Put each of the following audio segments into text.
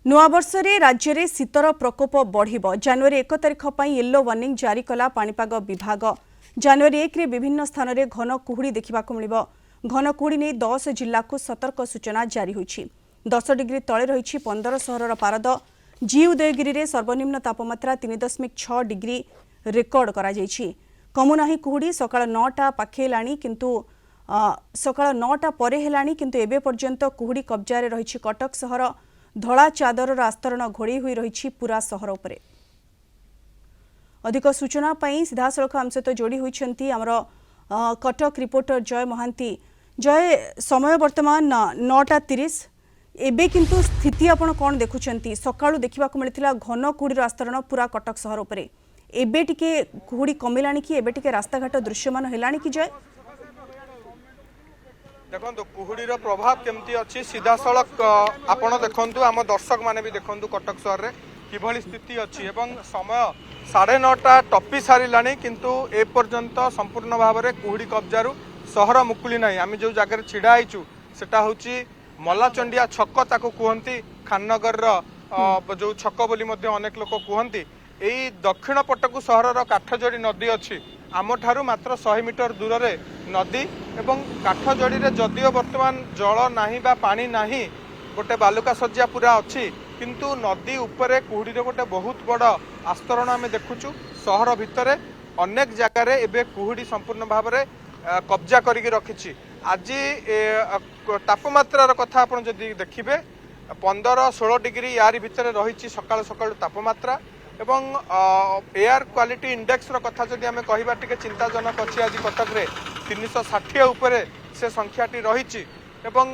नूआवर्ष राज्य में शीतर प्रकोप बढ़ जनवरी 1 तारिख येलो वार्निंग जारी कला पाणीपाग विभाग। जनवरी 1 विभिन्न स्थान में घन कुहुड़ी देखा मिल घन कुहुड़ी नहीं 10 जिला को सतर्क सूचना जारी होती। 10 डिग्री तले रही 15 सहर पारद। जी उदयगिरी में सर्वनिम्न तापमात्रा 3.6 डिग्री रेकर्ड करा कमुना कुहुड़ी सका 9टा पाखे किंतु सका 9टा पर किंतु एबे पर्यंत कुहुड़ी कब्जा रही कटक सहर। धला चादर आस्तरण घोड़े हुई रही पूरा सहर उपरे। अधिक सूचना पाई सीधासख आम सहित जोड़ी होती आमर कटक रिपोर्टर जय महांती। जय, समय वर्तमान 9:30 एबे किंतु स्थिति आपण कौन देखुंट? सकाळु देखा मिलता घन कुहुड़ीर आस्तरण पूरा कटक सहर उपरे। एबे टिके कुहुड़ी कमिला कि एबे टिके रास्ता घाट दृश्यमान हेलानी कि जय? देखो कुहुड़ीर प्रभाव केमती अच्छी सीधा सड़क आपण देखु आम दर्शक माने भी देखु कटक सहर में किभली स्थिति अच्छी एवं समय 9:30 टपी सारा किंतु एपर्यंत संपूर्ण भाव में कुहुड़ी कब्जारू सहर मुकुली ना। आम जो जगह छिड़ा होचु सेटा होची मल्लाचंडिया छक ताको कहती खाननगर जो छक बोली अनेक लोक कहती। यही दक्षिण पटकू सहर काठजोड़ी नदी अच्छी आम ठारू मात्र 100 मीटर दूर रे नदी एवं काठजोड़ी रे जदियो वर्तमान जल नाही बा पानी नाही गोटे बालुका सज्जा पूरा अच्छी किंतु नदी उपरे कुहुड़ी रे गोटे बहुत बड़ आस्तरण आम देखुचु। सहर भितर अनेक जगार एबे कुहुड़ी संपूर्ण भाव में कब्जा करके रखी। आज तापमात्रार कथा आप देखिए 15-16 डिग्री यार भितर रही सकाल सकाल तापमात्रा एवं एयर क्वालिटी इंडेक्स कथा जदि आम कहवा टे चिंताजनक अच्छी। आज कटक रे 360 उपरे से संख्याटी रही एवं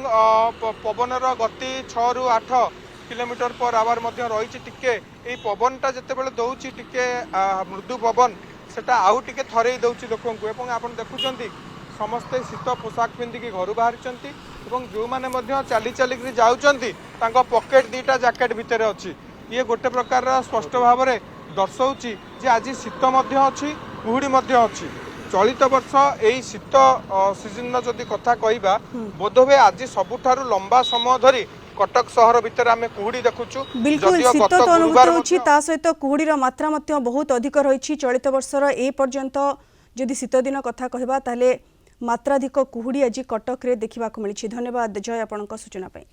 पवनर गति 6 ରୁ 8 किलोमीटर पर आवर रही टे पवनटा जितेबाला दौची टिके मृदु पवन सेटा आउ टिके थरे दौची लोक को। आप देखुं समस्ते शीत पोशाक पिंधिकी घर बाहरी जो मैंने चली चलिक जाऊँच पकेट 2टा जैकेट भितर अच्छी। ये गोटे प्रकार स्पष्ट भाव में दर्शाऊँच जे आज शीत अच्छी कुहुड़ी अच्छी। चलित वर्ष यही शीत सीजन जदि कथा कहवा बोधवे आज सबुठारु लंबा समय धरी कटक सहर भितर आम कुहुड़ी देखुचु। बिल्कुल शीत तो अनुभूत होछि ता सहित कुहुड़ीर मात्रा बहुत अधिक रही। चलित वर्षर ए पर्यंत जदि शीत दिन कथा कहबा ताले मात्राधिक कुहुड़ी आज कटक रे देखा मिली। धन्यवाद जय आपनका सूचना पाई।